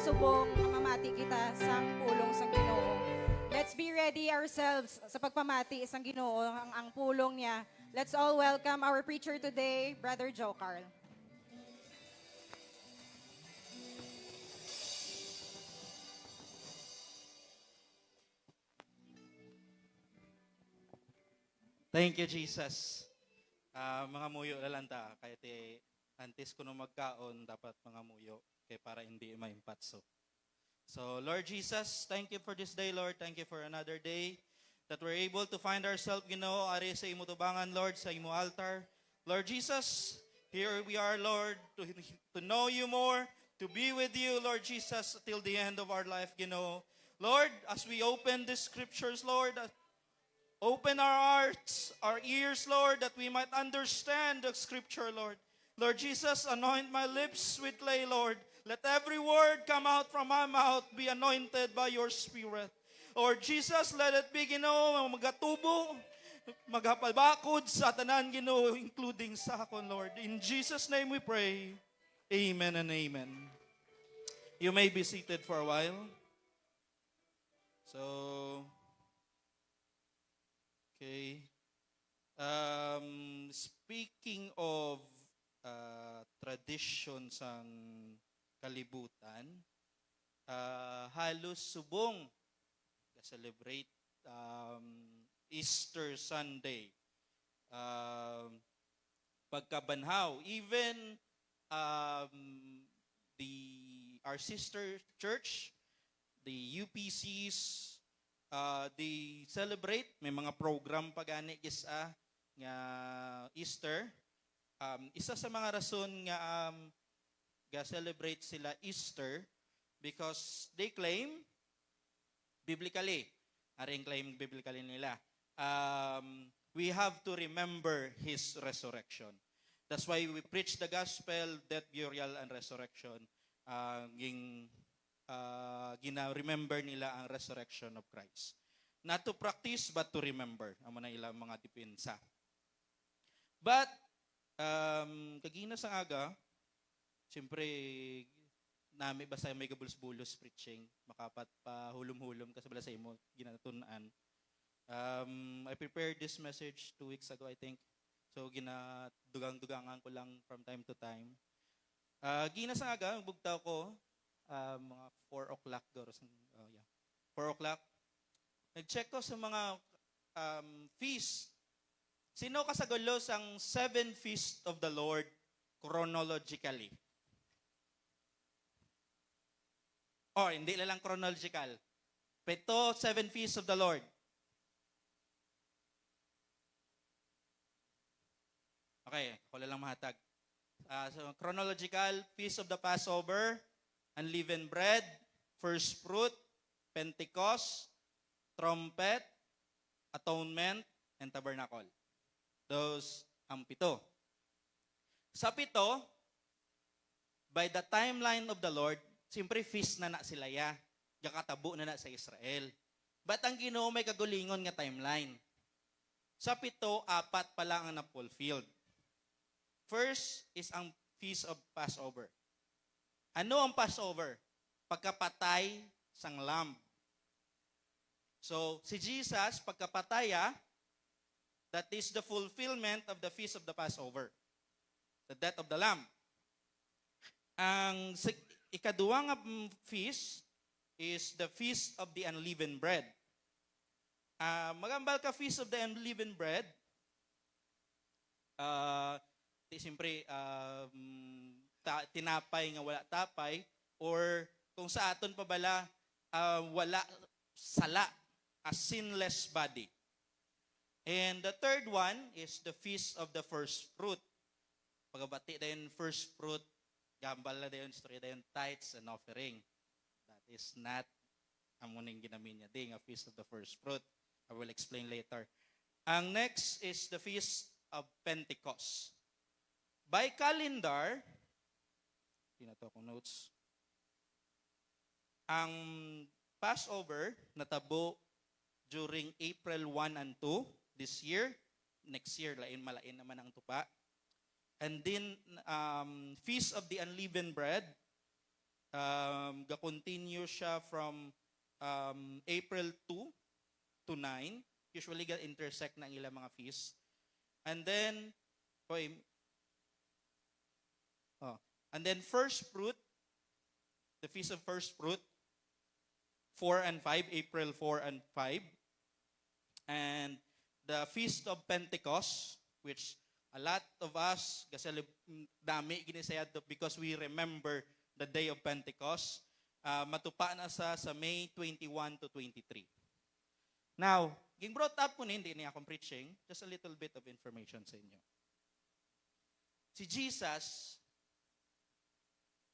subong mamati kita sang pulong sang Ginoo. Let's be ready ourselves sa pagpamati sang Ginoo ang pulong niya. Let's all welcome our preacher today, Brother Joe Carl. Thank you, Jesus. Mga muyo na lang ta. Kaya antes ko nung magkaon, dapat mga muyo. Kaya para hindi maimpatso. So, Lord Jesus, thank you for this day, Lord. Thank you for another day that we're able to find ourselves, ari sa imo tubangan, Lord, sa imo altar. Lord Jesus, here we are, Lord, to know you more, to be with you, Lord Jesus, till the end of our life, Lord, as we open these scriptures, Lord, open our hearts, our ears, Lord, that we might understand the scripture, Lord. Lord Jesus, anoint my lips with clay, Lord. Let every word come out from my mouth be anointed by your Spirit. Lord Jesus, let it be, magatubo, maghapalbakod sa tanan, including sa akon, Lord. In Jesus' name we pray. Amen and amen. You may be seated for a while. Okay. Speaking of traditions ang kalibutan, halos subong celebrate Easter Sunday. Pagkabanhaw, even our sister church, the UPCs, they celebrate, may mga program pa gani isa nga Easter. Isa sa mga rason nga ga-celebrate sila Easter because they claim biblically, claim biblically nila, we have to remember His resurrection. That's why we preach the gospel, death, burial, and resurrection. Gina-remember nila ang resurrection of Christ. Not to practice, but to remember. Amo na ilang mga depensa. But, kagina sa aga, siyempre, nami basta may gabulos-bulos preaching, makapat pa hulom-hulom kasi bala sa imo, ginatunan. I prepared this message 2 weeks ago, I think. So, ginadugang-dugangan ko lang from time to time. Gina sa aga, bugtaw ko, mga 4 o'clock 4 o'clock. Nag-check ko sa mga feast. Sino kasagulo ang 7 feast of the Lord chronologically? Hindi lang chronological. 7 feasts of the Lord. Okay, ako lang mahatag. So, chronological, Feast of the Passover, Unleavened Bread, First Fruit, Pentecost, Trumpet, Atonement, and Tabernacle. Those ang 7. Sa 7, by the timeline of the Lord, siyempre feast na sila ya. Yakatabo na sa Israel. But ang Ginoo may kagulingon nga timeline. Sa 7, 4 pa lang ang na-fulfilled. First is ang Feast of Passover. Ano ang Passover? Pagkapatay sang lamb. So, si Jesus, pagkapataya, that is the fulfillment of the Feast of the Passover. The death of the lamb. Ang ikaduwang feast is the Feast of the Unleavened Bread. Magambal ka Feast of the Unleavened Bread, siyempre, tinapay nga wala tapay, or kung sa aton pa bala, wala sala, a sinless body. And the third one is the Feast of the First Fruit. Pagabati dayon first fruit, gambal na dayon, story dayon tithes and offering. That is not amuning ginamin niya ding a Feast of the First Fruit. I will explain later. Ang next is the Feast of Pentecost. By calendar, pinato akong notes, ang Passover natabo during April 1 and 2 this year. Next year, malain naman ang tupa. And then, Feast of the Unleavened Bread ga-continue siya from April 2 to 9. Usually ga-intersect ng ilang mga feast. And then, and then first fruit, the Feast of First Fruit, 4 and 5, April 4 and 5. And the Feast of Pentecost, which a lot of us, kasi dami ginisayad because we remember the day of Pentecost, matupa na sa May 21 to 23. Now, ging brought up ko na, hindi niya akong preaching, just a little bit of information sa inyo. Si Jesus,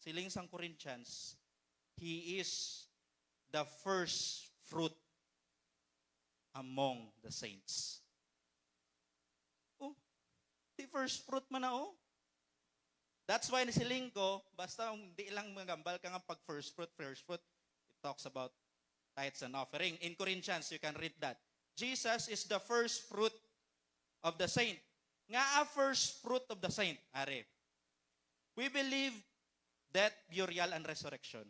siling sang Corinthians, He is the first fruit among the saints. Oh, the first fruit man na oh. That's why nisiling ko, basta hindi lang magambal ka nga pag first fruit, it talks about tithes and offering. In Corinthians, you can read that. Jesus is the first fruit of the saint. Nga a first fruit of the saint, are. We believe death, burial, and resurrection.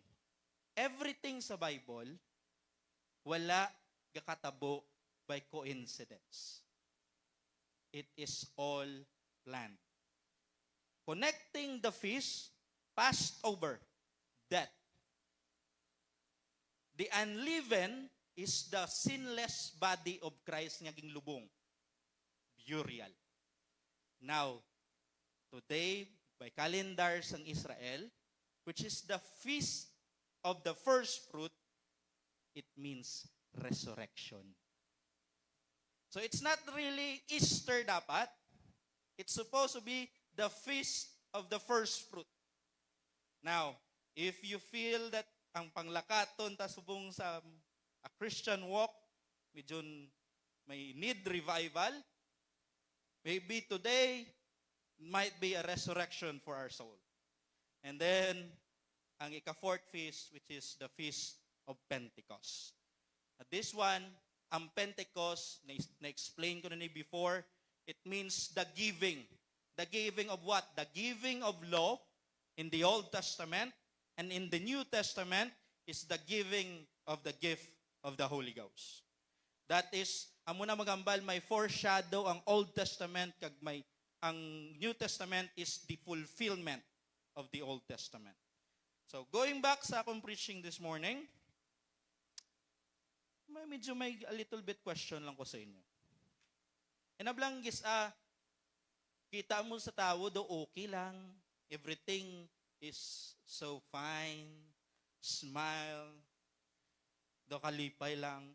Everything sa Bible, wala gakatabo by coincidence. It is all planned. Connecting the feast, Passover, death. The unleavened is the sinless body of Christ nga ginlubong. Burial. Now, today, by calendars ng Israel, which is the feast of the first fruit, it means resurrection. So it's not really Easter dapat. It's supposed to be the feast of the first fruit. Now, if you feel that ang panglakaton ta subong sa a Christian walk, medyo may need revival, maybe today might be a resurrection for our soul. And then, ang ika-fourth feast, which is the Feast of Pentecost. At this one, ang Pentecost, na-explain ko na ni before, it means the giving. The giving of what? The giving of law in the Old Testament, and in the New Testament is the giving of the gift of the Holy Ghost. That is, amo na magambal, may foreshadow ang Old Testament, kag ang New Testament is the fulfillment of the Old Testament. So, going back sa akong preaching this morning, may a little bit question lang ko sa inyo. Enablang kita mo sa tao do okay lang, everything is so fine, smile, do kalipay lang.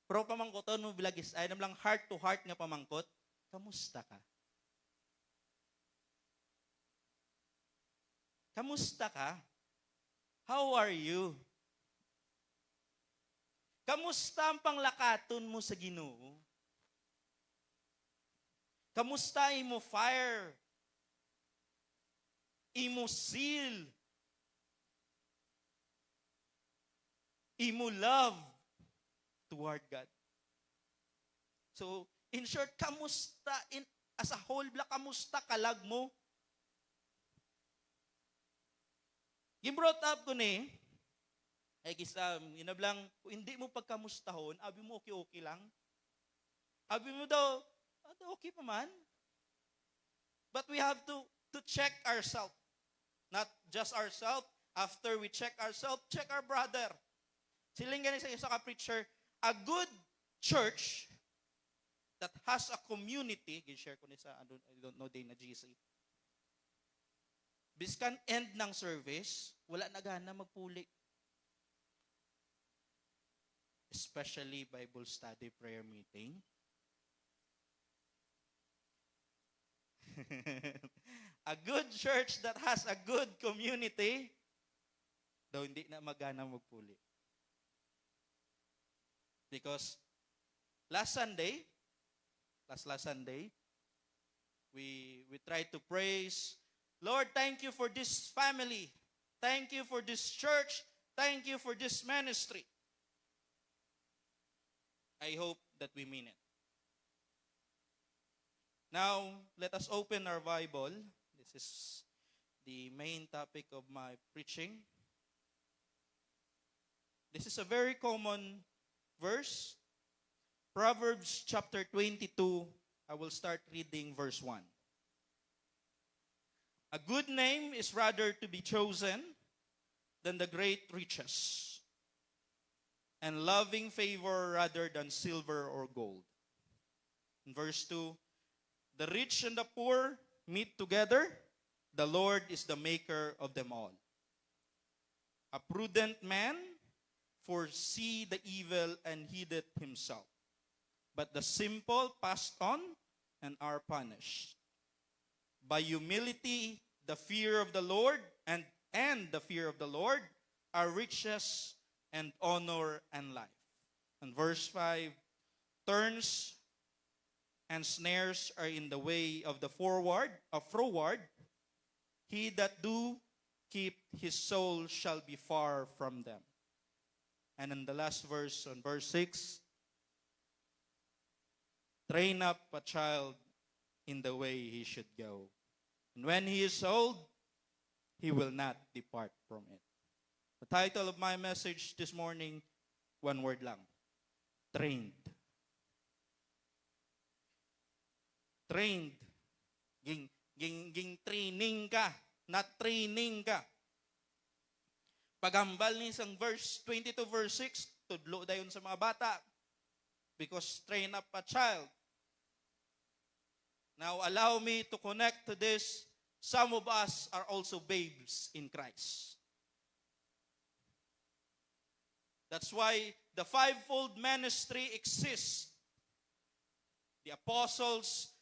Pero pamangkoton mo bilagis ay namlang heart to heart nga pamangkot, kamusta ka? Kamusta ka? How are you? Kamusta ang panglakaton mo sa Ginoo? Kamusta imo fire? Imo zeal? Imo love toward God? So, in short, kamusta as a whole, kamusta kalag mo? Brought up ko ni, ay kisa, inablang, kung hindi mo pagkamustahon, abi mo okay lang. Abi mo daw, okay pa man. But we have to check ourselves. Not just ourselves. After we check ourselves, check our brother. Siling ganun sa isa ka preacher, a good church that has a community, share ko ni sa, I don't know day na GC. Biskan end ng service, wala na gana magpuli. Especially Bible study prayer meeting. A good church that has a good community, daw hindi na magana magpuli. Because last Sunday, we tried to praise, Lord, thank you for this family. Thank you for this church. Thank you for this ministry. I hope that we mean it. Now, let us open our Bible. This is the main topic of my preaching. This is a very common verse. Proverbs chapter 22, I will start reading verse 1. A good name is rather to be chosen than the great riches, and loving favor rather than silver or gold. In verse 2, the rich and the poor meet together. The Lord is the maker of them all. A prudent man foresee the evil and hideth himself. But the simple pass on and are punished. By humility, the fear of the Lord, and the fear of the Lord are riches and honor and life. And verse 5, turns and snares are in the way of the froward. He that do keep his soul shall be far from them. And in the last verse, on verse 6, train up a child in the way he should go. And when he is old, he will not depart from it. The title of my message this morning, one word lang. Trained. Trained. Ging training ka. Not training ka. Pagambal ni isang verse 22 verse 6, tudlo dayon sa mga bata. Because train up a child. Now allow me to connect to this. Some of us are also babes in Christ. That's why the fivefold ministry exists. The apostles,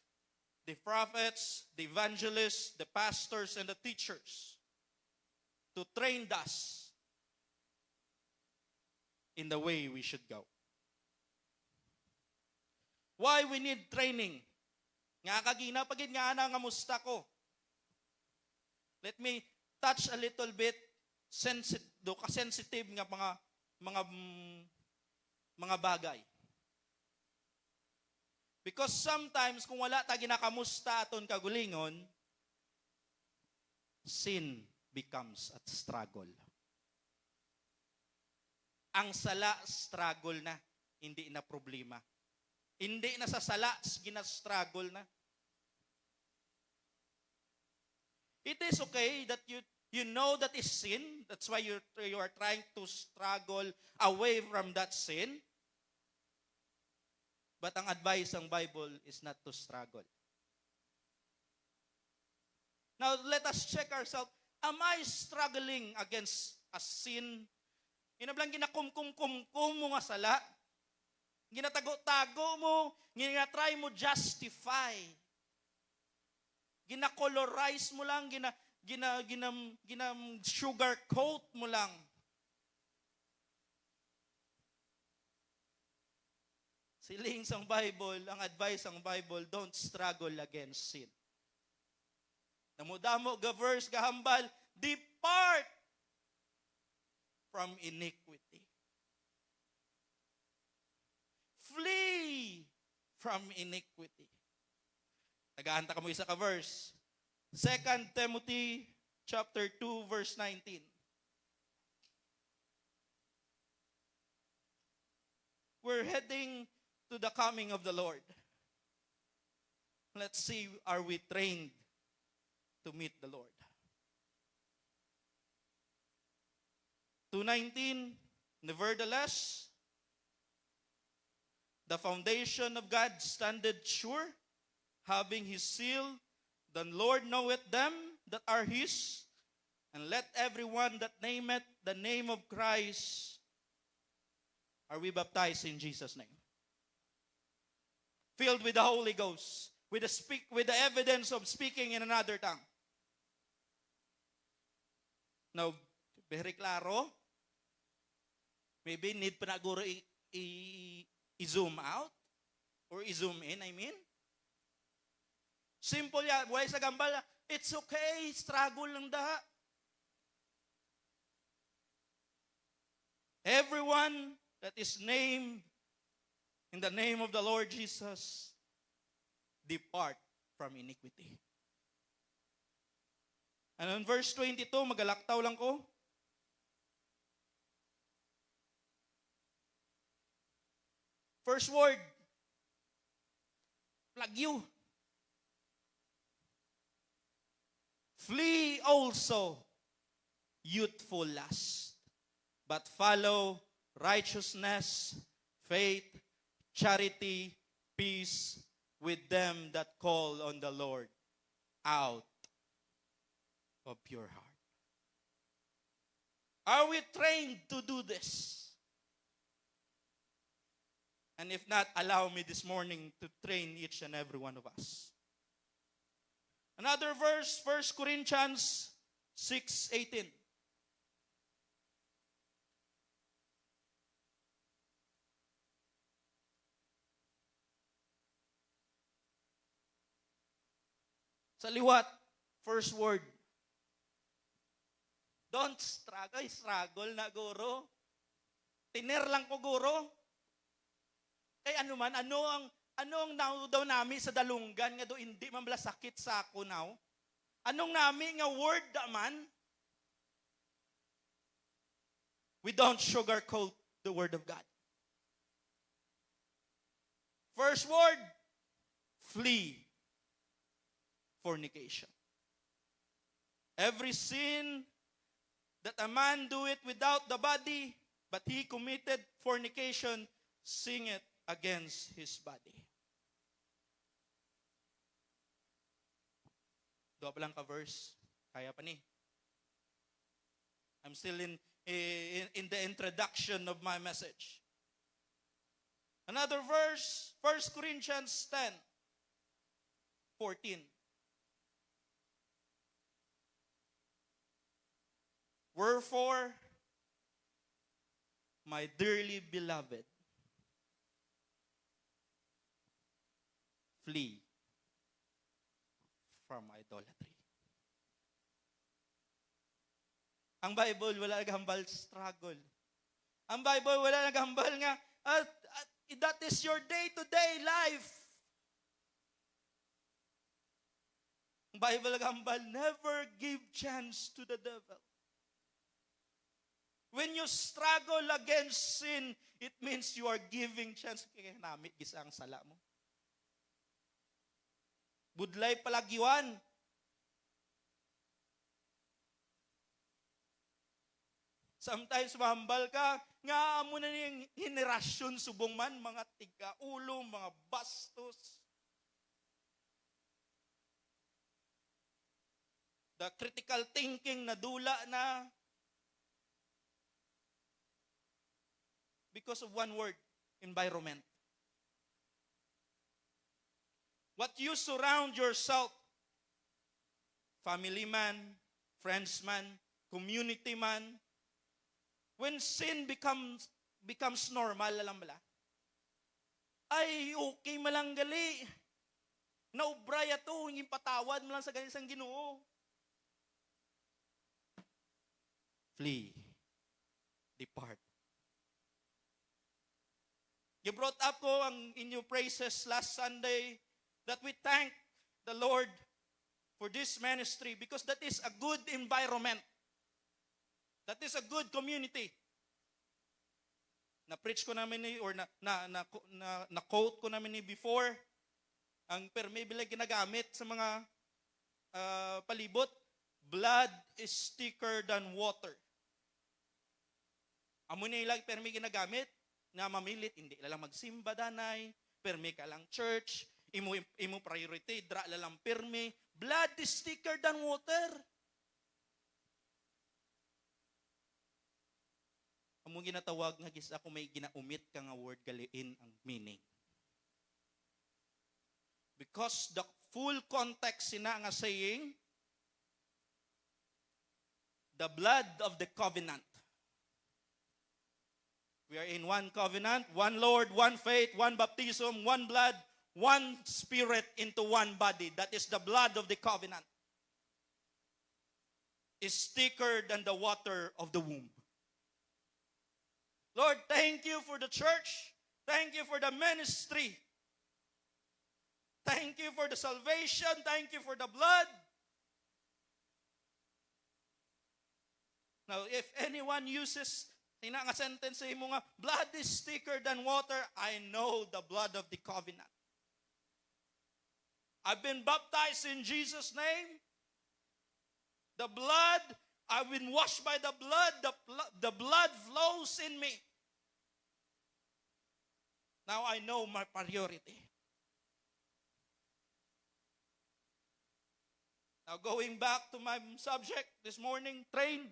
the prophets, the evangelists, the pastors, and the teachers. To train us in the way we should go. Why we need training? Nga kagina pagid nga ana nga musta ko. Let me touch a little bit sensitive nga mga bagay. Because sometimes kung wala ta ginakamusta aton kagulingon, sin becomes a struggle. Ang sala struggle na, hindi na problema. Hindi na sa sala gina-struggle na. It is okay that you know that is sin. That's why you are trying to struggle away from that sin. But ang advice ng Bible is not to struggle. Now, let us check ourselves. Am I struggling against a sin? Inablang ginakumkum-kumkum mo nga sala. Ginatago-tago mo. Ginatry mo justify. Gina-colorize mo lang. Sugarcoat mo lang. Siling sang Bible, ang advice ng Bible, don't struggle against sin. Damo-damo ga verse gahambal, depart from iniquity. Flee from iniquity. Nagaanta ka mo isa ka verse. 2 Timothy chapter 2 verse 19. We're heading to the coming of the Lord. Let's see, are we trained to meet the Lord? 2:19, nevertheless, the foundation of God standeth sure, having his seal, the Lord knoweth them that are his, and let everyone that nameth the name of Christ. Are we baptized in Jesus' name? Filled with the Holy Ghost, with the evidence of speaking in another tongue. Now, very klaro. Maybe need pa na guro i-zoom out or i-zoom in, I mean. Simple yan. Wala sa gambal, it's okay, struggle lang da. Everyone that is named in the name of the Lord Jesus, depart from iniquity. And in verse 22, magalaktaw lang ko. First word, plagyo. Flee also youthful lust, but follow righteousness, faith, charity, peace with them that call on the Lord out of pure heart. Are we trained to do this? And if not, allow me this morning to train each and every one of us. Another verse, 1 Corinthians 6:18. Sa liwat, first word. Don't struggle. Ay, struggle na, guro. Tiner lang ko, guro. Kay ano man, ano ang now daw nami sa dalunggan nga do hindi man bala sakit sa ako now? Anong nami nga word da man? We don't sugarcoat the word of God. First word, flee fornication. Every sin that a man do it without the body, but he committed fornication, sing it against his body. Dua pa lang ka verse, kaya pa ni. I'm still in the introduction of my message. Another verse, 1 Corinthians 10:14. Wherefore, my dearly beloved, flee from idolatry. Ang Bible, wala naghambal struggle. Ang Bible, wala naghambal nga, that is your day-to-day life. Ang Bible naghambal, never give chance to the devil. When you struggle against sin, it means you are giving chance. Kaya namit gisa ang sala mo. Budlay palagiwan. Sometimes mahambal ka, nga mo na yung henerasyon subong man, mga tiga-ulo, mga bastos. The critical thinking na dula na because of one word, environment. What you surround yourself, family man, friends man, community man, when sin becomes normal, alam bala, ay, okay malang gali. Naubray ato, hingin patawad mo lang saganisang Ginoo. Flee. Depart. You brought up ko ang in your praises last Sunday that we thank the Lord for this ministry because that is a good environment. That is a good community. Na-preach ko namin ni, or na-quote ko namin ni before, ang permeable ginagamit sa mga palibot, blood is thicker than water. Amo nila perme ginagamit, na mamilit, hindi lang magsimba danay, perme ka lang church, imo priority, dra lang perme, blood is thicker than water. Amo ginatawag nga gisa kung may ginaumit ka nga word galiin ang meaning. Because the full context sina nga saying, the blood of the covenant. We are in one covenant, one Lord, one faith, one baptism, one blood, one spirit into one body. That is the blood of the covenant. Is thicker than the water of the womb. Lord, thank you for the church. Thank you for the ministry. Thank you for the salvation. Thank you for the blood. Now, if anyone uses Ina nga sentence sa imo nga, blood is thicker than water. I know the blood of the covenant. I've been baptized in Jesus' name. The blood, I've been washed by the blood. The blood flows in me. Now I know my priority. Now going back to my subject this morning, trained.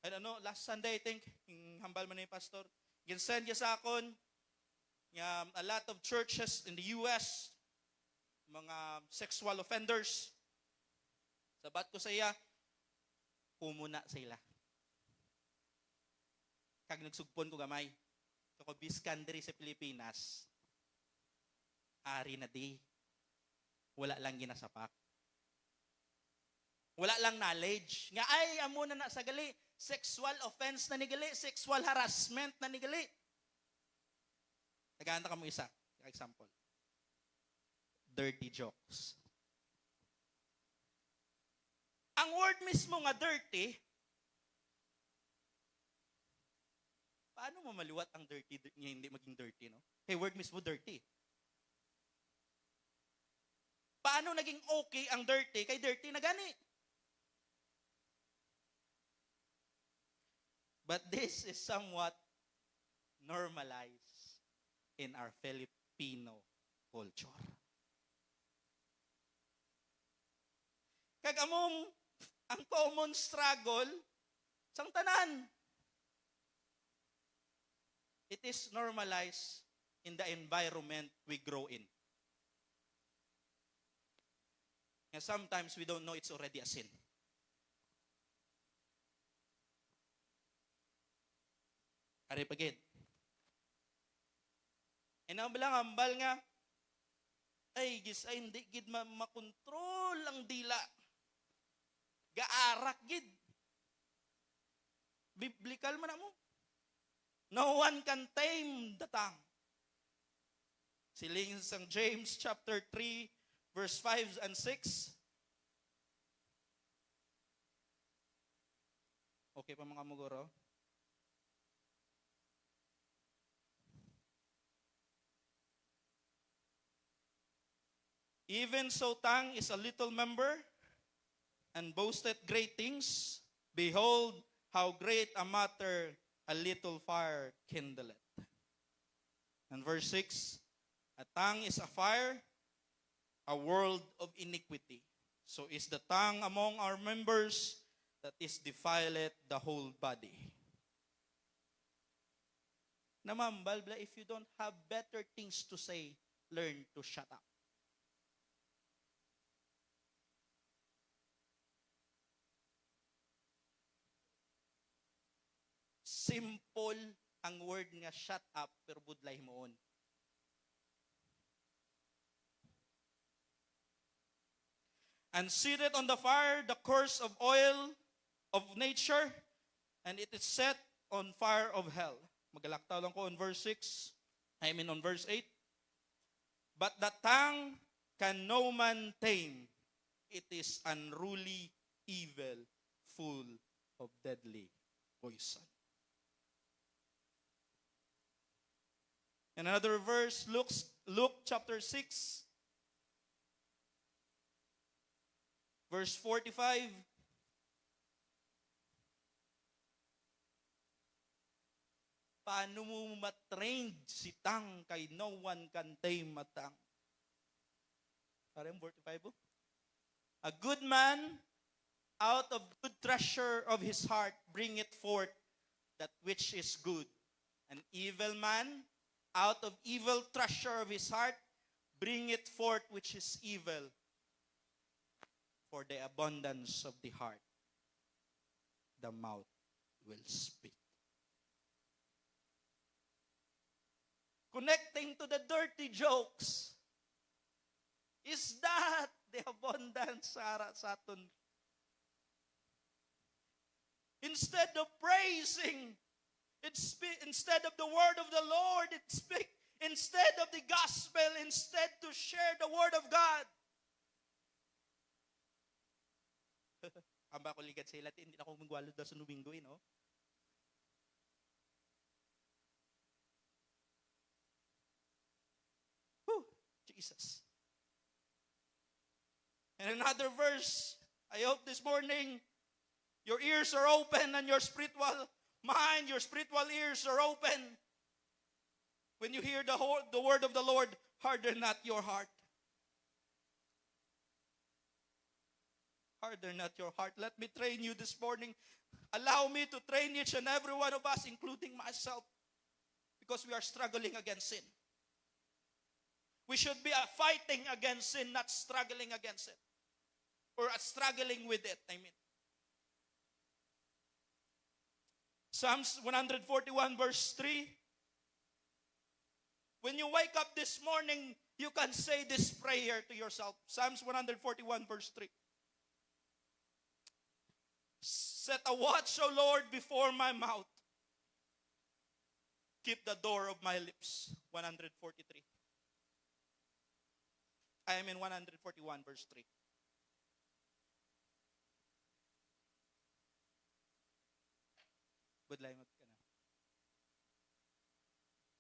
I don't know, last Sunday I think, yung hambal man ni pastor, ginsend niya sa akon, nga a lot of churches in the US, mga sexual offenders. Sabat ko sa iya, kumuna sa ila. Kag nagsugpon ko gamay. Kako biskan diri sa Pilipinas. Ari na di. Wala lang ginasapak. Wala lang knowledge. Nga ay, amo na sa gali. Sexual offense na nigali. Sexual harassment na nigali. Naganda ka mo isa. Example. Dirty jokes. Ang word mismo nga dirty, paano mo maliwat ang dirty niya hindi maging dirty, no? Hey, word mismo dirty. Paano naging okay ang dirty kay dirty na gani? But this is somewhat normalized in our Filipino culture. Kag among ang common struggle sang tanan. It is normalized in the environment we grow in. And sometimes we don't know it's already a sin. Ari pagid. And ang bilang hambal nga, ay gis ay hindi gid makontrol ang dila. Gaarak gid. Biblical man mo. No one can tame the tongue. Siling sang James chapter 3 verse 5 and 6. Okay pa mga muguro? Even so tongue is a little member and boasteth great things. Behold, how great a matter a little fire kindleth. And verse 6, a tongue is a fire, a world of iniquity. So is the tongue among our members that is defileth the whole body. Namambal, if you don't have better things to say, learn to shut up. Simple ang word nga shut up pero budlay moon. And seated on the fire the course of oil of nature, and it is set on fire of hell. Magalaktaw lang ko on verse 6. On verse 8. But the tongue can no man tame. It is unruly evil, full of deadly poison. And another verse, Luke chapter 6, verse 45. Paano mo matrained si tang kay no one can tame a tongue? Parang 45 po. A good man out of good treasure of his heart bringeth forth that which is good. An evil man out of evil treasure of his heart bringeth forth which is evil. For the abundance of the heart, the mouth will speak. Connecting to the dirty jokes, is that the abundance sa aton? Instead of praising, instead of the word of the Lord, it speak. Instead of the gospel, instead to share the word of God. Amba ko ligat sa ilat, hindi na ako magwalo da sa Domingo, no? Jesus. And another verse, I hope this morning, your ears are open and your spiritual mind, your spiritual ears are open. When you hear the word of the Lord, harden not your heart. Harden not your heart. Let me train you this morning. Allow me to train each and every one of us, including myself, because we are struggling against sin. We should be fighting against sin, not struggling against it. Or struggling with it, I mean. Psalms 141 verse 3. When you wake up this morning, you can say this prayer to yourself. Psalms 141 verse 3. Set a watch, O Lord, before my mouth. Keep the door of my lips. 143. I am in 141 verse 3.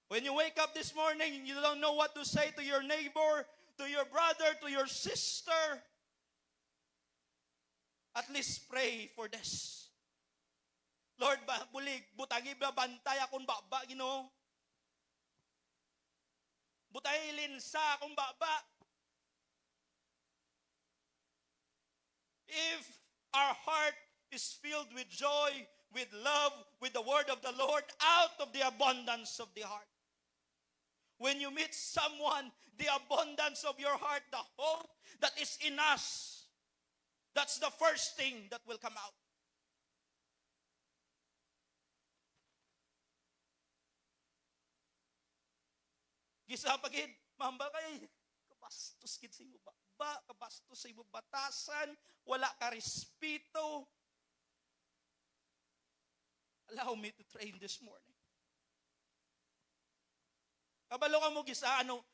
When you wake up this morning and you don't know what to say to your neighbor, to your brother, to your sister, at least pray for this. Lord, bulig, butagi ba bantay akong baba, Ginoo? Butay linsa akong baba. If our heart is filled with joy, with love, with the word of the Lord, out of the abundance of the heart. When you meet someone, the abundance of your heart, the hope that is in us, that's the first thing that will come out. Gisa pagid, mamba kay kabastos gid sa imo ba, kabastos sa imo batasan, wala ka respeto. Allow me to train this morning. Kabalo ka mo gisa ano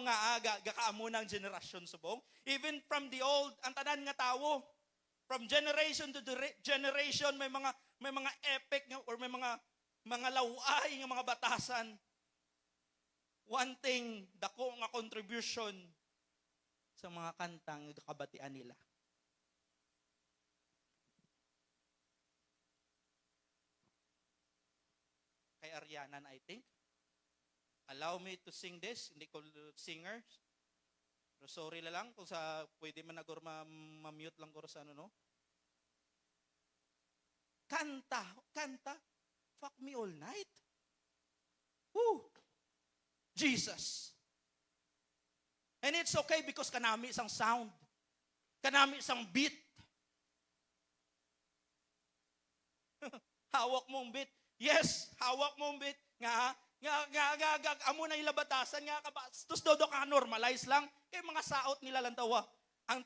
nga gakaamo ng generasyon subong. Even from the old, ang tanan nga tawo, from generation to generation may mga epic or may mga laway nga mga batasan. One thing, dako nga contribution sa mga kantang kabatian nila. Kay Arianan, I think. Allow me to sing this. Hindi ko singer. Pero sorry lang kung sa pwede man nagor ma-mute lang ko sa ano, no? Kanta. Fuck me all night. Woo! Jesus. And it's okay because kanami isang sound. Kanami isang beat. Hawak mong beat. Yes, hawak mong beat. Nga amo na ila batasan nga kabastos do ka normalize lang kay mga saot nila lang tawa. Ang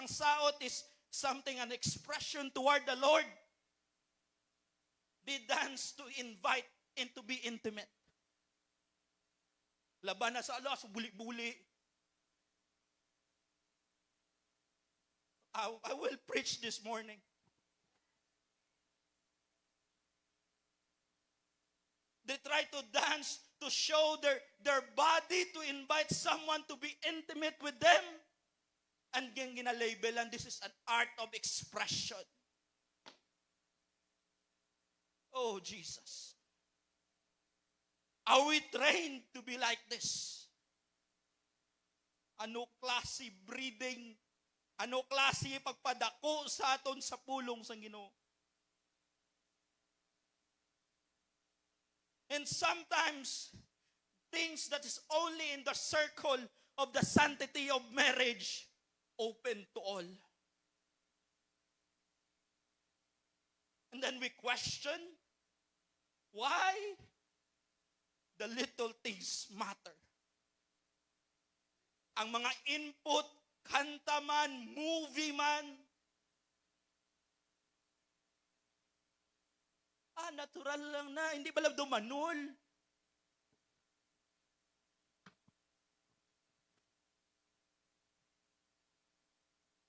saot is something, an expression toward the Lord. They dance to invite and to be intimate. Laban na sa Allah, so buli-buli. I will preach this morning. They try to dance to show their body, to invite someone to be intimate with them. And ginalabel, and this is an art of expression. Oh, Jesus. Are we trained to be like this? Ano klase breeding? Ano klase pagpadako sa aton sa pulong sa Ginoo? And sometimes, things that is only in the circle of the sanctity of marriage, open to all. And then we question, why the little things matter? Ang mga input, kanta man, movie man, natural lang na. Hindi ba lang dumanol?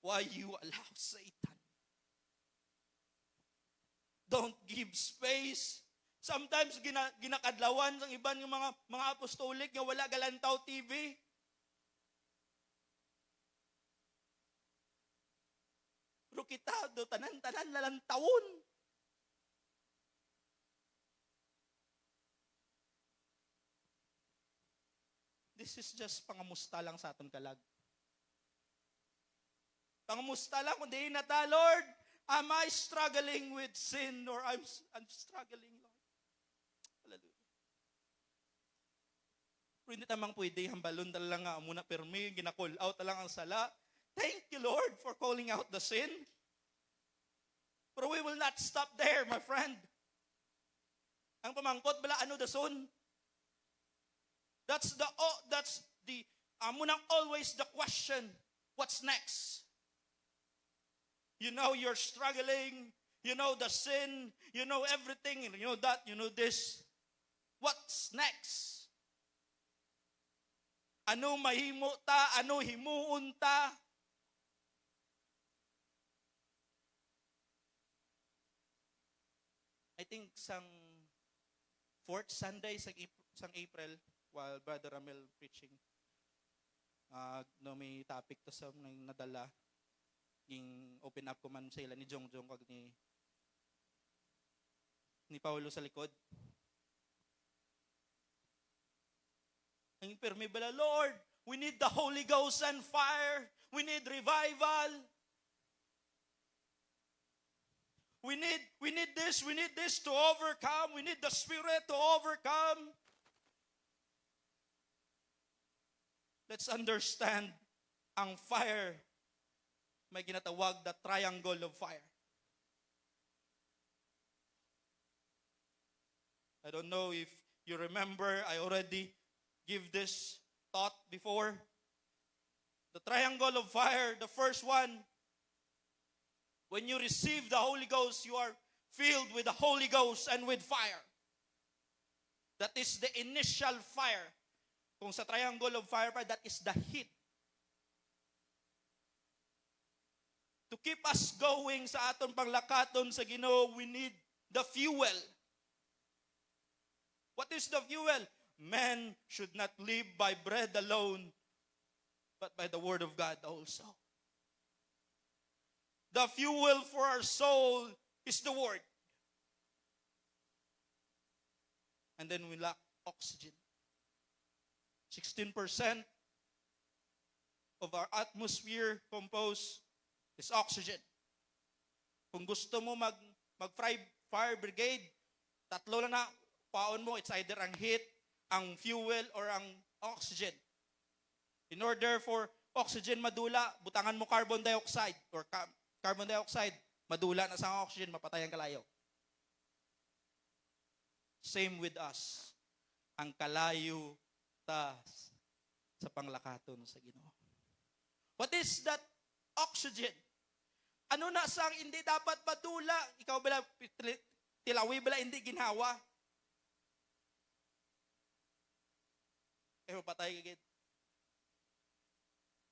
Why you allow Satan? Don't give space. Sometimes ginakadlawan ng iban ng mga apostolik nga wala galantaw TV. Pero kita do tanan-tanan na lang taon. This is just pangamusta lang sa aton kalag. Pangamusta lang kundi na ta, Lord, am I struggling with sin or I'm struggling, Lord? Hallelujah. Pero hindi tamang pwede hambalon lang nga muna permi gina-call out lang ang sala. Thank you, Lord, for calling out the sin. Pero we will not stop there, my friend. Ang pamangkot bala ano dason? That's the munang always the question, what's next? You know you're struggling, you know the sin, you know everything, you know that, you know this. What's next? Ano mahimo ta? Ano himuon ta? I think sang fourth Sunday sang April, while Brother Ramel preaching, no may topic to sa nadala, ging open up ko man sa ila ni Jongjong kag ni Paulo sa likod. Ang permi bala, Lord, we need the Holy Ghost and fire. We need revival. We need this to overcome. We need the Spirit to overcome. Let's understand ang fire. May ginatawag the triangle of fire. I don't know if you remember, I already give this thought before. The triangle of fire, the first one, when you receive the Holy Ghost, you are filled with the Holy Ghost and with fire. That is the initial fire. Kung sa triangle of fire, that is the heat. To keep us going sa aton panglakaton sa Ginoo, we need the fuel. What is the fuel? Man should not live by bread alone, but by the word of God also. The fuel for our soul is the word. And then we lack oxygen. 16% of our atmosphere composed is oxygen. Kung gusto mo mag-fire brigade, tatlo lang na paon mo, it's either ang heat, ang fuel, or ang oxygen. In order for oxygen madula, butangan mo carbon dioxide, or carbon dioxide, madula na sa oxygen, mapatay ang kalayo. Same with us. Ang kalayo ta sa panglakaton sa Ginoo. What is that oxygen? Ano na sang hindi dapat madula? Ikaw bala, tilawi bala hindi ginhawa? Patay kagid.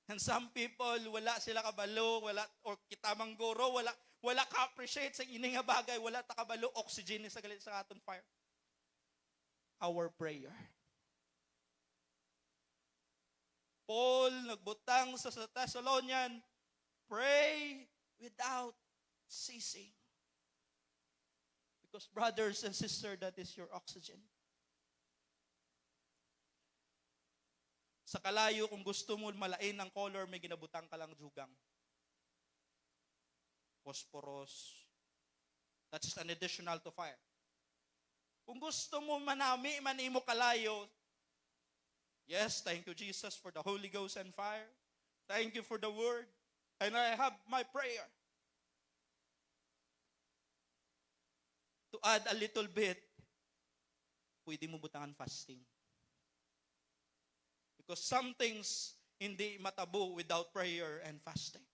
And some people, wala sila kabalo, wala, or kitamang guro, wala ka-appreciate sa ini nga bagay, wala ta kabalo, oxygen sa galit sa aton fire. Our prayer. Paul, nagbutang sa Thessalonian, pray without ceasing. Because brothers and sisters, that is your oxygen. Sa kalayo, kung gusto mo malain ng color, may ginabutang ka lang jugang. Phosphorus. That's an additional to fire. Kung gusto mo manami, manimo kalayo, yes, thank you, Jesus, for the Holy Ghost and fire. Thank you for the word. And I have my prayer. To add a little bit, pwede mo butangan fasting. Because some things hindi matabo without prayer and fasting.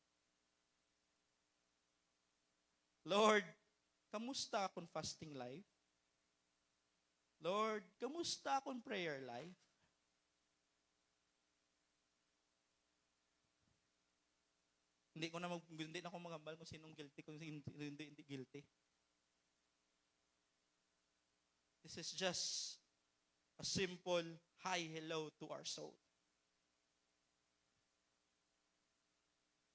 Lord, kamusta akong fasting life? Lord, kamusta akong prayer life? Hindi na ako magambal kung sinong guilty, kung hindi guilty. This is just a simple hi, hello to our soul.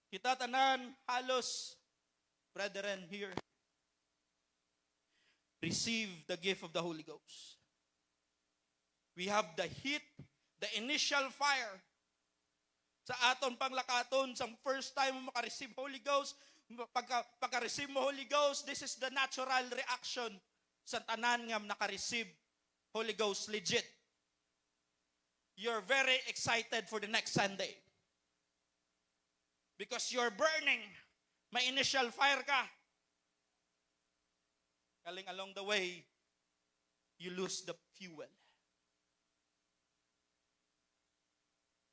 Kita tanan halos brethren here, receive the gift of the Holy Ghost. We have the heat, the initial fire. Sa aton panglakaton, sa first time mo makareceive Holy Ghost, pagka-receive mo Holy Ghost, this is the natural reaction sa tanan nga naka-receive Holy Ghost legit. You're very excited for the next Sunday. Because you're burning. May initial fire ka. Galing along the way, you lose the fuel.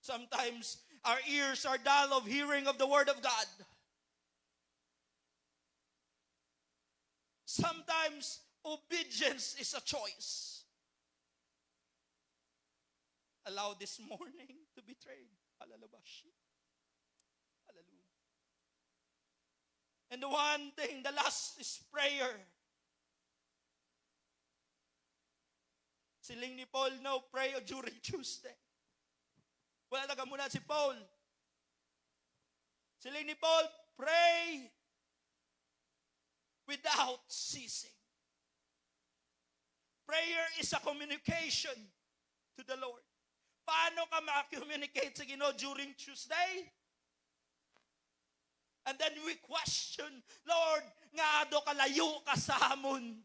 Sometimes our ears are dull of hearing of the Word of God. Sometimes obedience is a choice. Allow this morning to be trained. Hallelujah. Hallelujah. And the one thing, the last is prayer. Siling ni Paul, no, pray during Tuesday. Wala taga muna si Paul. Siling ni Paul, pray without ceasing. Prayer is a communication to the Lord. Paano ka ma-communicate sa Ginoo during Tuesday? And then we question, Lord, nga do kalayo ka sa amon.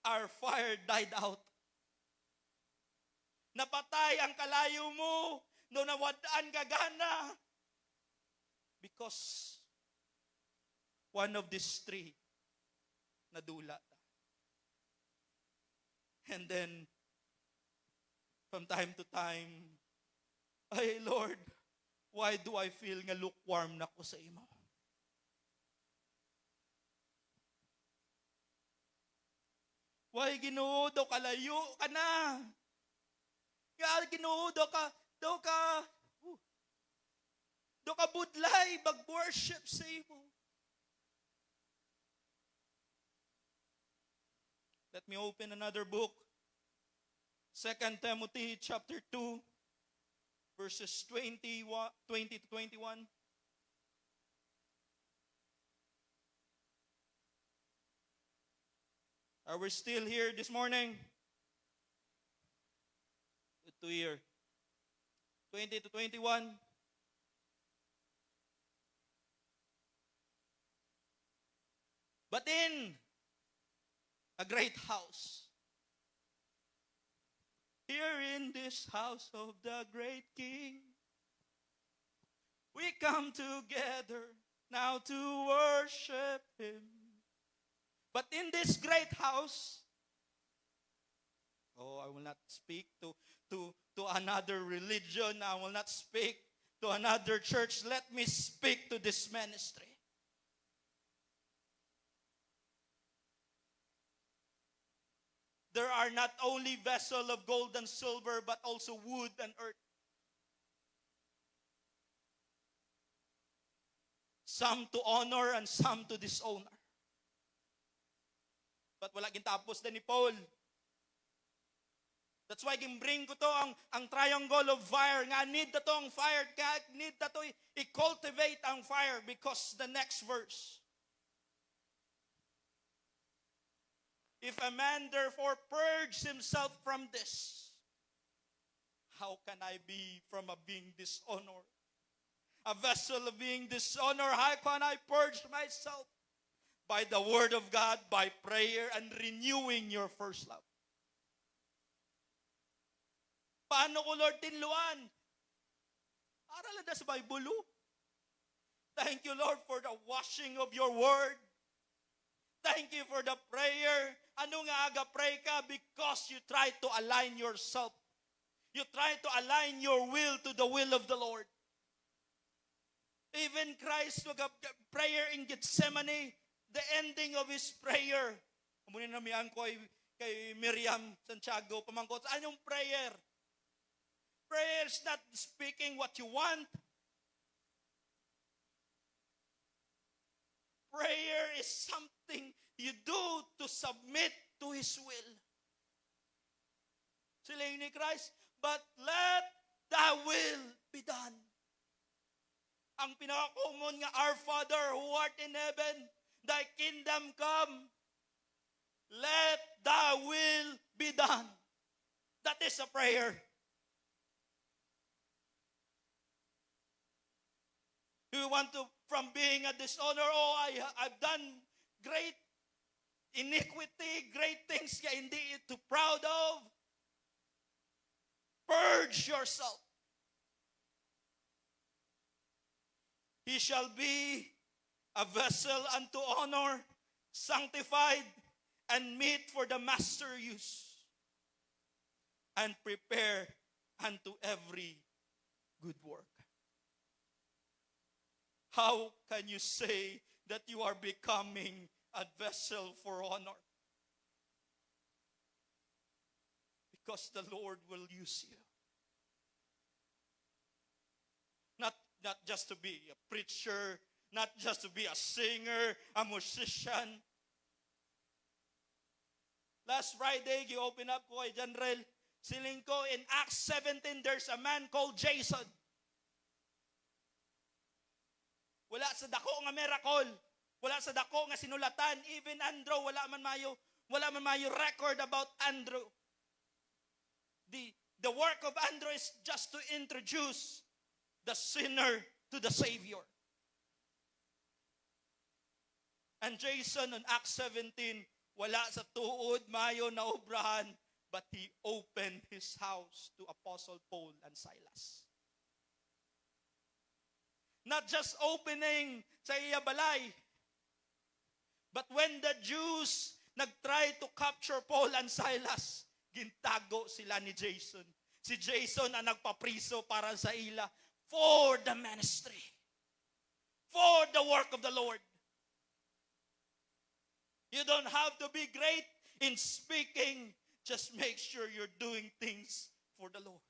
Our fire died out. Napatay ang kalayo mo, no nawadaan ka gana. Because one of these three nadula. And then, from time to time, ay Lord, why do I feel nga lukewarm na ko sa imo? Why Ginoo, daw kalayo ka na? Nga Ginoo, daw ka budlay, mag-worship sa imo. Let me open another book. 2 Timothy chapter 2, verses 20 to 21. Are we still here this morning? Good to hear. 20 to 21. But in a great house, here in this house of the great King, we come together now to worship Him. But in this great house, I will not speak to another religion. I will not speak to another church. Let me speak to this ministry. There are not only vessels of gold and silver, but also wood and earth. Some to honor and some to dishonor. But wala gintapos din ni Paul. That's why gimbring ko to ang triangle of fire. Nga need na to ang fire. Need na to i-cultivate ang fire because the next verse. If a man therefore purge himself from this, how can I be from a being dishonored? A vessel of being dishonored, how can I purge myself? By the word of God, by prayer, and renewing your first love. Paano ko, Lord, tinluan? Aralan na sa Bible. Thank you, Lord, for the washing of your word. Thank you for the prayer. Ano nga aga pray ka? Because you try to align yourself. You try to align your will to the will of the Lord. Even Christ, prayer in Gethsemane, the ending of his prayer. Kumunin na miyan ko kay Miriam Santiago, pamangkot, anong prayer? Prayer is not speaking what you want. Prayer is something you do to submit to His will. Sila ni Christ, but let thy will be done. ang pinaka-common nga, Our Father who art in heaven, thy kingdom come, let thy will be done. That is a prayer. You want to, from being a dishonor, I've done great iniquity, great things nga hindi ito proud of. Purge yourself. He shall be a vessel unto honor, sanctified, and meet for the master use, and prepare unto every good work. How can you say that you are becoming a vessel for honor? Because the Lord will use you. Not just to be a preacher, not just to be a singer, a musician. Last Friday, gi-open up ko kay Janrel. Siling ko, in Acts 17, there's a man called Jason. Wala sa dako nga miracle. Wala sa dako nga sinulatan. Even Andrew, wala man mayo record about Andrew. The work of Andrew is just to introduce the sinner to the Savior. And Jason on Acts 17, wala sa tuod mayo na obrahan, but he opened his house to Apostle Paul and Silas. Not just opening sa iya balay, but when the Jews nagtry to capture Paul and Silas, gintago sila ni Jason. Si Jason ang nagpapriso para sa ila for the ministry, for the work of the Lord. You don't have to be great in speaking. Just make sure you're doing things for the Lord.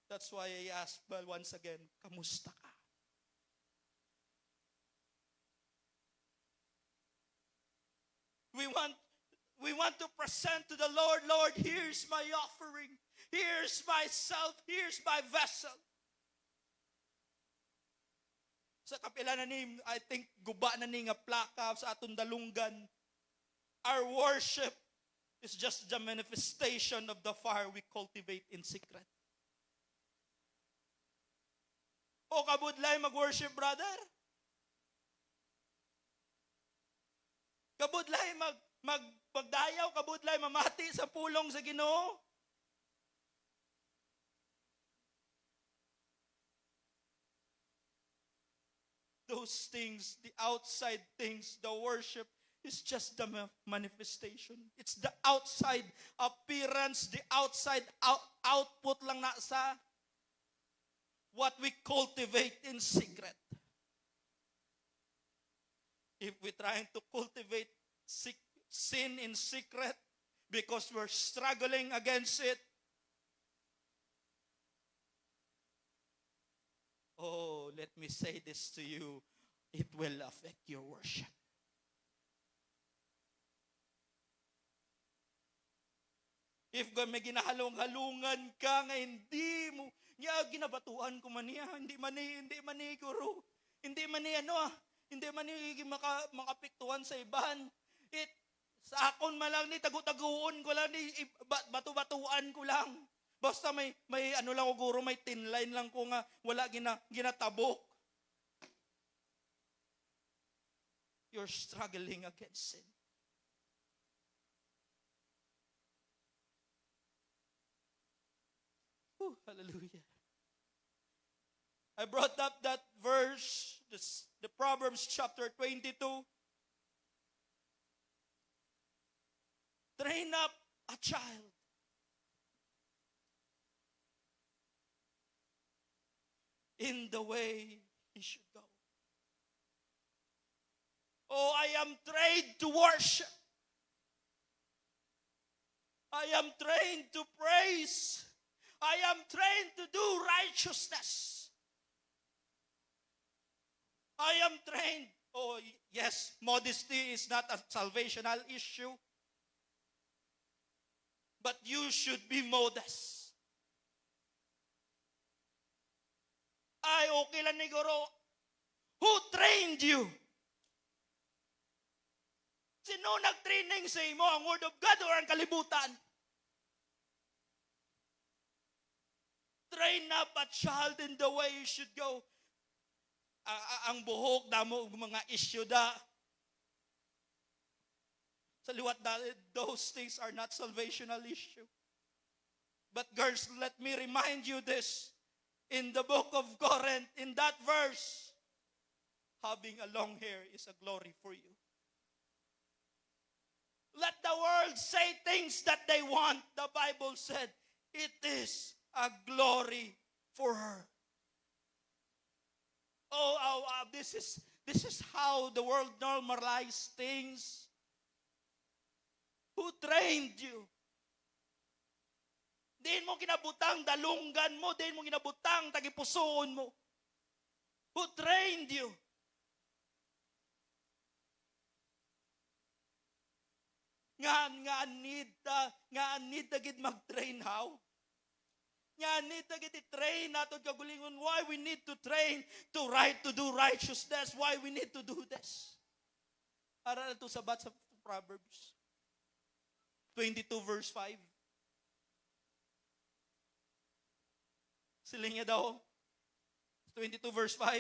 That's why I ask once again, kamusta ka? We want to present to the Lord, Lord, here's my offering. Here's myself. Here's my vessel. Sa kapila na ni, I think, guba na ni nga plaka sa atong dalunggan. Our worship is just the manifestation of the fire we cultivate in secret. O kabudlay mag-worship, brother? Kabudlay magdayaw, kabudlay mamati sa pulong sa Ginoo? Those things, the outside things, the worship, is just the manifestation. It's the outside appearance, the outside output lang na sa what we cultivate in secret. If we're trying to cultivate sin in secret because we're struggling against it, oh, let me say this to you, it will affect your worship. If may ginahalong-halungan ka nga hindi mo, nga ginabatuan ko man niya, hindi man ni guru, hindi man ni makapiktuhan sa iban. Sa akon malang ni tagu-taguon ko lang ni batu-batuan ko lang. Basta may ano lang ko guro, may thin line lang ko nga wala ginatabok. You're struggling against sin. Hallelujah. I brought up that verse, the Proverbs chapter 22. Train up a child in the way he should go. Oh, I am trained to worship. I am trained to praise. I am trained to do righteousness. I am trained. Oh, yes, modesty is not a salvational issue. But you should be modest. Ay, okay lang ni Guro. Who trained you? Sino nag-training sa imo? Ang Word of God o ang kalibutan? Train up a child in the way you should go. Ang buhok, damo, mga issue da. Sa liwat da, those things are not salvational issue. But girls, let me remind you this. In the book of Corinth, in that verse, having a long hair is a glory for you. Let the world say things that they want. The Bible said, it is a glory for her. This is how the world normalizes things. Who trained you? Diin mo kinabutang dalunggan mo, diin mo kinabutang tagipusoon mo. Who trained you? Nga need na gid mag-train how? Nga need na gid i-train nato kagulingon. Why we need to train to do righteousness? Why we need to do this? Para na to sabat sa Proverbs 22 verse 5. Siling niya daw, 22 verse 5,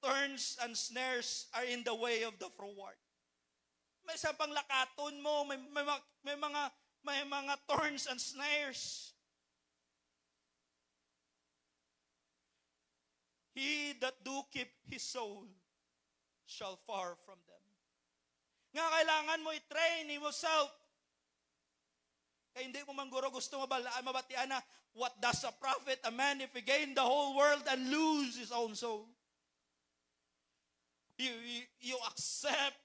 thorns and snares are in the way of the froward. May isang panglakaton mo, may mga thorns and snares. He that do keep his soul shall far from them. Nga kailangan mo i-train yourself. Kaya hindi mo mangguro gusto mabatian na, what does a profit a man if he gain the whole world and lose his own soul? You accept,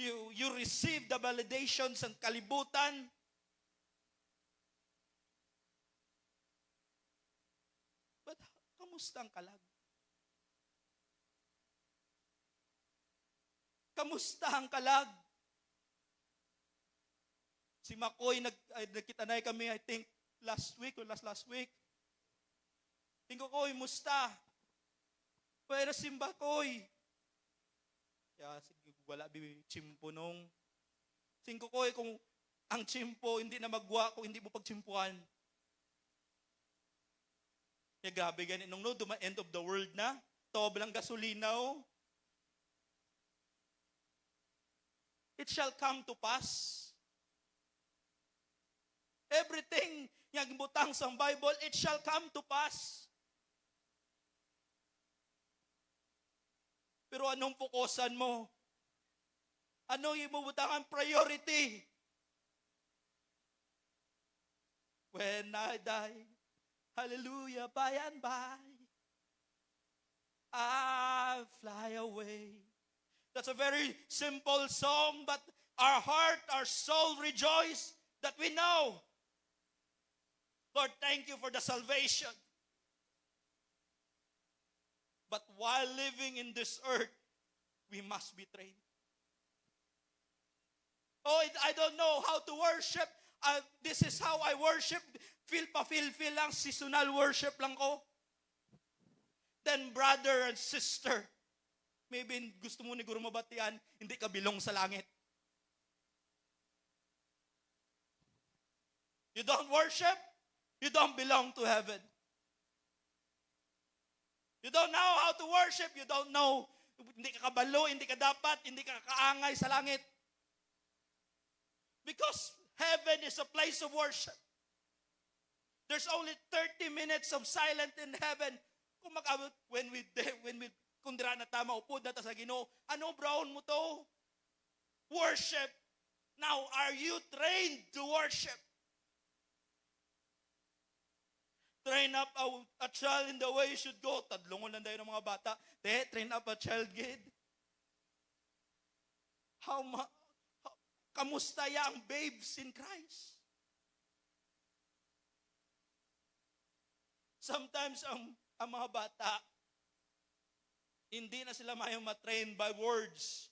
you receive the validations and kalibutan. But kamusta ang kalag? Kamusta ang kalag? Si Makoy, nagkita na kami, I think, last week or last week. Tingko ko'y, musta? Pwera simba ko'y. Kaya, wala chimpo nung. Tingko ko'y, kung ang chimpo hindi na magwa, kung hindi mo pagchimpuan. Kaya grabe ganit. Nung end of the world na, tawab lang gasolina, oh. It shall come to pass. Everything yang butang sa Bible, it shall come to pass. Pero anong fokusan mo? Anong ibubutang ang priority? When I die, hallelujah, by and by, I fly away. That's a very simple song, but our heart, our soul rejoice that we know. Lord, thank you for the salvation. But while living in this earth, we must be trained. Oh, I don't know how to worship. This is how I worship. Feel lang, seasonal worship lang ko. Then brother and sister, maybe gusto mo ni Guro mabatian, hindi ka bilong sa langit. You don't worship, you don't belong to heaven. You don't know how to worship, you don't know, hindi ka kabalo, hindi ka dapat, hindi ka kaangay sa langit. Because heaven is a place of worship. There's only 30 minutes of silence in heaven. Kung dira na tama, upod na ta sa Ginoo, ano brown mo to? Worship. Now, are you trained to worship? Train up a child in the way you should go. Tadlungon lang tayo ng mga bata. Train up a child, kid. Kamusta ya ang babes in Christ? Sometimes ang mga bata, hindi na sila mayong matrain by words,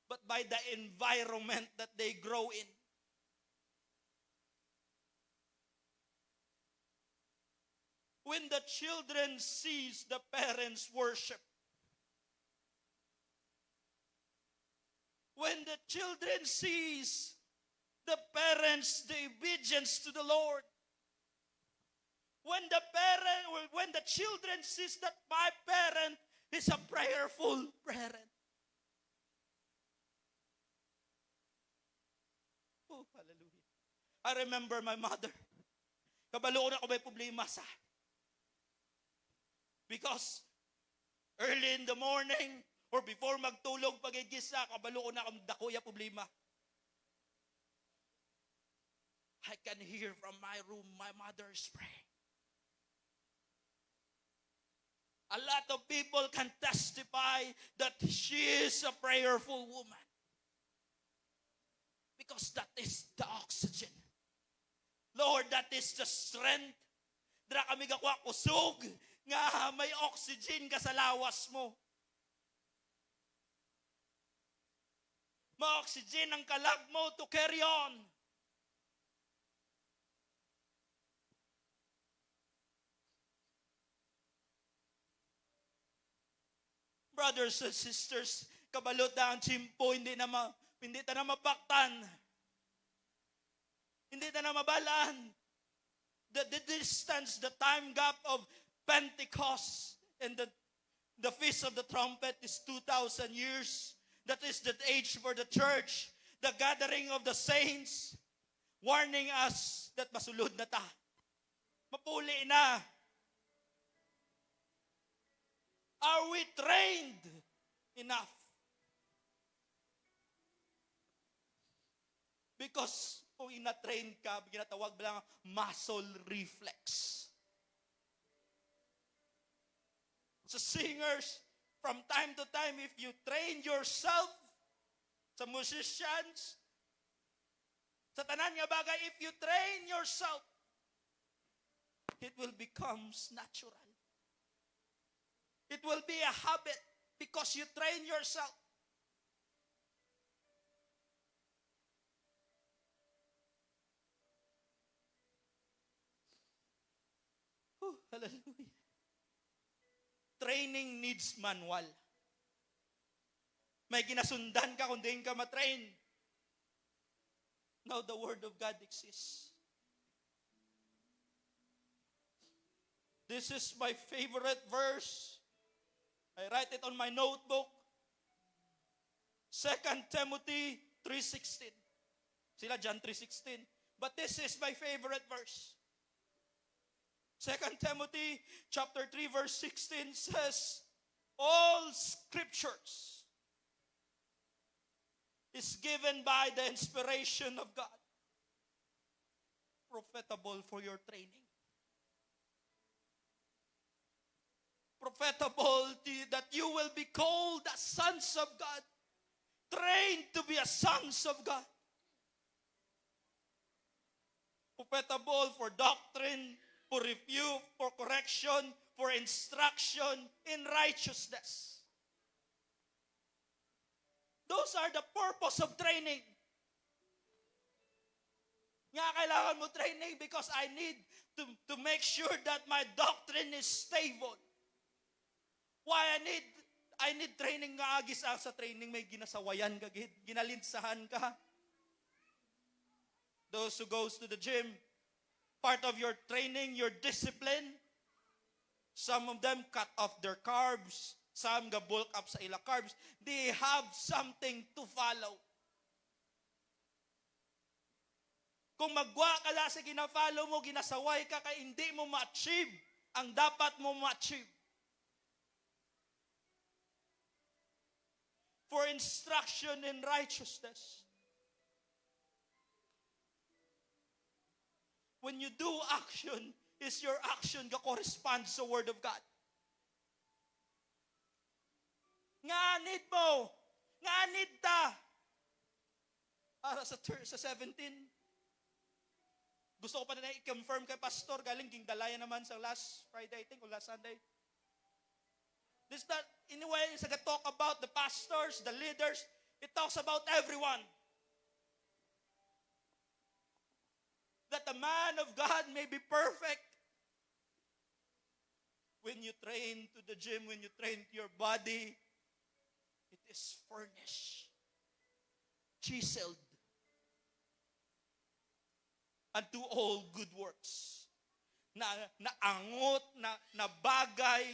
but by the environment that they grow in. when the children sees the parents worship. When the children sees the parents, the obedience to the Lord. When the children sees that my parent is a prayerful parent. Oh, hallelujah. I remember my mother. Kabalo na ako may problema sa. Because early in the morning, or before magtulog, pagigisa, kabalo ko na akong dakuya problema. I can hear from my room, my mother is praying. A lot of people can testify that she is a prayerful woman. Because that is the oxygen. Lord, that is the strength. Dra kami gakuha kusog, nga may oxygen ka sa lawas mo. Ma-oxygen ang kalag mo to carry on. Brothers and sisters, kabalot na ang chimpo, hindi ta na mapaktan. Hindi ta na mabalaan. The distance, the time gap of Pentecost and the Feast of the Trumpet is 2,000 years. That is the age for the church. The gathering of the saints, warning us that masulod na ta. Mapuli na. Are we trained enough? Because kung ina-train ka, ginatawag lang muscle reflex. So singers, from time to time, if you train yourself, sa musicians, sa tanan nga bagay, if you train yourself, it will become natural. It will be a habit because you train yourself. Oh, hallelujah. Training needs manual. May ginasundan ka kung di ka matrain. Now the Word of God exists. This is my favorite verse. I write it on my notebook. 2 Timothy 3:16. Sila John 3:16. But this is my favorite verse. 2 Timothy chapter 3 verse 16 says, all scriptures is given by the inspiration of God, profitable for your training. Profitable that you will be called as sons of God, trained to be as sons of God. Profitable for doctrine, for rebuke, for correction, for instruction in righteousness. Those are the purpose of training. Nga kailangan mo training because I need to make sure that my doctrine is stable. Why I need training nga agis sa training may ginasawayan ka gid, ginalinsahan ka. Those who goes to the gym, part of your training, your discipline. Some of them cut off their carbs, some ga bulk up sa ila carbs. They have something to follow. Kung magwa ka la sa gina-follow mo, ginasaway ka kay hindi mo ma-achieve ang dapat mo ma-achieve. For instruction in righteousness. When you do action, is your action that corresponds sa Word of God. Nganit mo, nganit ta. Para sa 17, gusto ko pa na i-confirm kay Pastor, galing king Dalayan naman sa last Friday, I think, or last Sunday. This that anyway, it's like talk about the pastors, the leaders. It talks about everyone. That the man of God may be perfect. when you train to the gym, when you train your body, it is furnished, chiseled, unto all good works. Naangot, na bagay,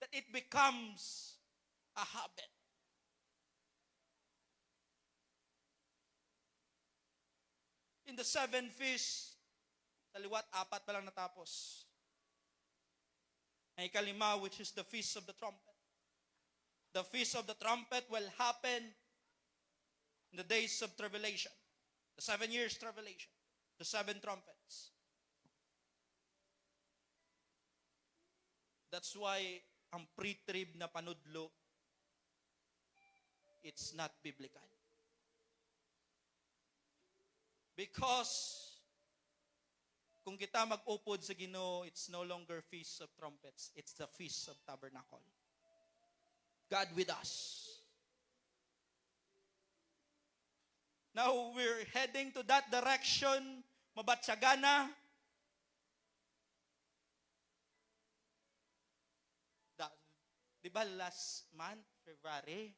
that it becomes a habit. In the 7 feasts, sa liwat, 4 pa lang natapos. Ang ikalima, which is the Feast of the Trumpet. The Feast of the Trumpet will happen in the days of tribulation. The 7 years tribulation. The 7 trumpets. That's why ang pre-trib na panudlo, it's not biblical. Because kung kita mag-upod sa Ginoo, it's no longer Feast of Trumpets. It's the Feast of Tabernacle. God with us. Now, we're heading to that direction. Mabatsagana. Di ba last month, February,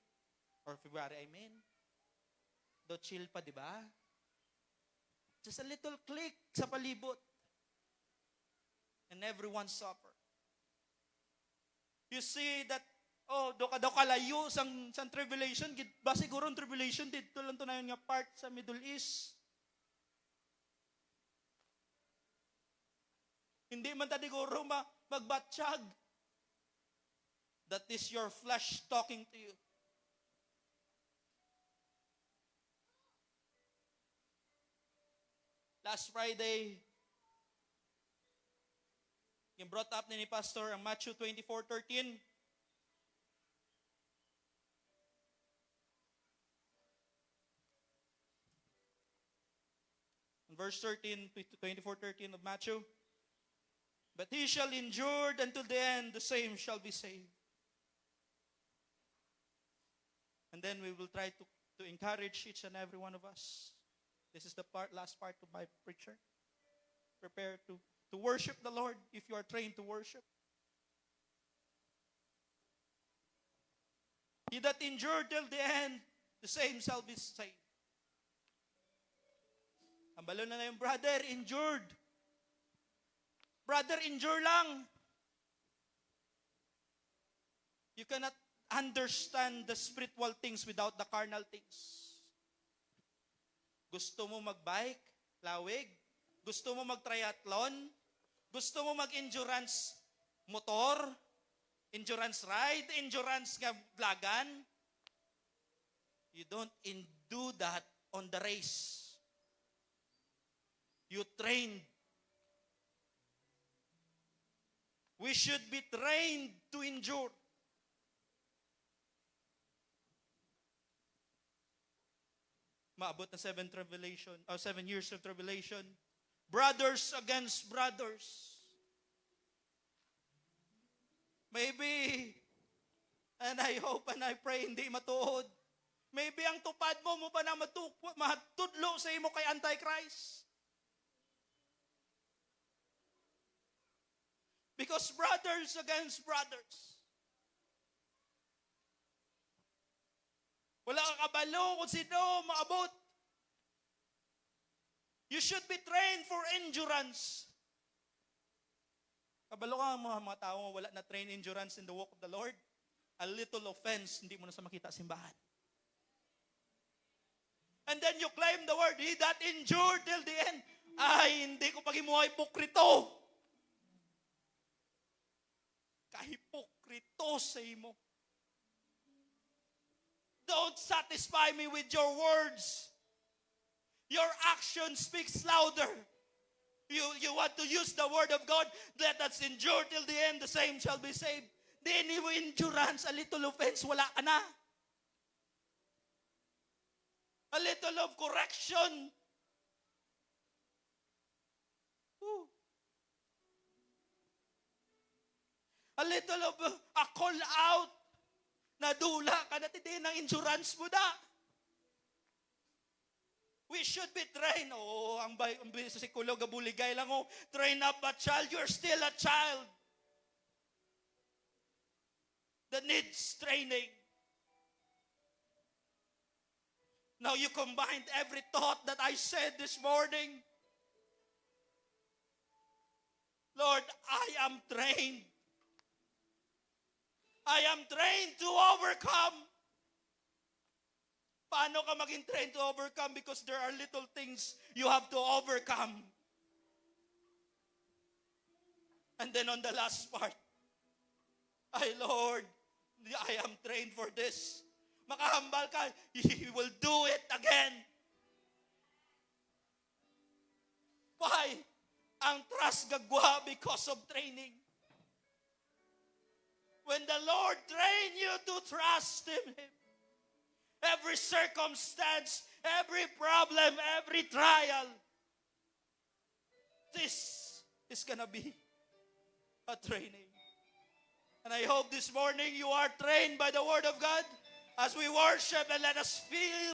do chill pa, di ba? Just a little click sa palibot. And everyone suffer. You see that, do kalayo sang tribulation, ba siguro ang tribulation, dito lang to na yun nga part sa Middle East. Hindi man ta siguro magbatsyag. That is your flesh talking to you. Last Friday, yung brought up ni Pastor ang Matthew 24:13. In verse 13, 24:13 of Matthew. But he shall endure until the end, the same shall be saved. And then we will try to encourage each and every one of us. This is the last part of my preacher. Prepare to worship the Lord if you are trained to worship. He that endured till the end, the same shall be saved. Ang balo na yung brother, endured. Brother, endure lang. You cannot understand the spiritual things without the carnal things. Gusto mo magbike, lawig? Gusto mo mag-triathlon? Gusto mo mag-endurance motor? Endurance ride? Endurance nga vlogan? You don't do that on the race. You train. We should be trained to endure. Maabot na 7 years of tribulation. Brothers against brothers. Maybe, and I hope and I pray, hindi matuod. Maybe ang tupad mo pa na matudlo sa imo kay Antichrist. Because brothers against brothers. Wala kang kabalo kung sino maabot. You should be trained for endurance. Kabalo ka mga tao wala na train endurance in the walk of the Lord. A little offense, hindi mo na sa makita simbahan. And then you claim the word, he that endured till the end. Ay, hindi ko pagimuhay hipokrito. Kahipokrito sa imo. Don't satisfy me with your words. Your action speaks louder. You want to use the word of God, let us endure till the end, the same shall be saved. Then you endurance, a little offense, wala ka na. A little of correction. Ooh. A little of a call out. Nadula ka na din ng insurance mo na. We should be trained. Ang psikolog, buligay lang, train up a child. You're still a child. that needs training. Now you combined every thought that I said this morning. Lord, I am trained. I am trained to overcome. Paano ka maging trained to overcome? Because there are little things you have to overcome. And then on the last part, Lord, I am trained for this. Makahambal ka, He will do it again. Why? Ang trust gagwa because of training. When the Lord train you to trust Him, every circumstance, every problem, every trial, this is gonna be a training. And I hope this morning you are trained by the Word of God as we worship, and let us feel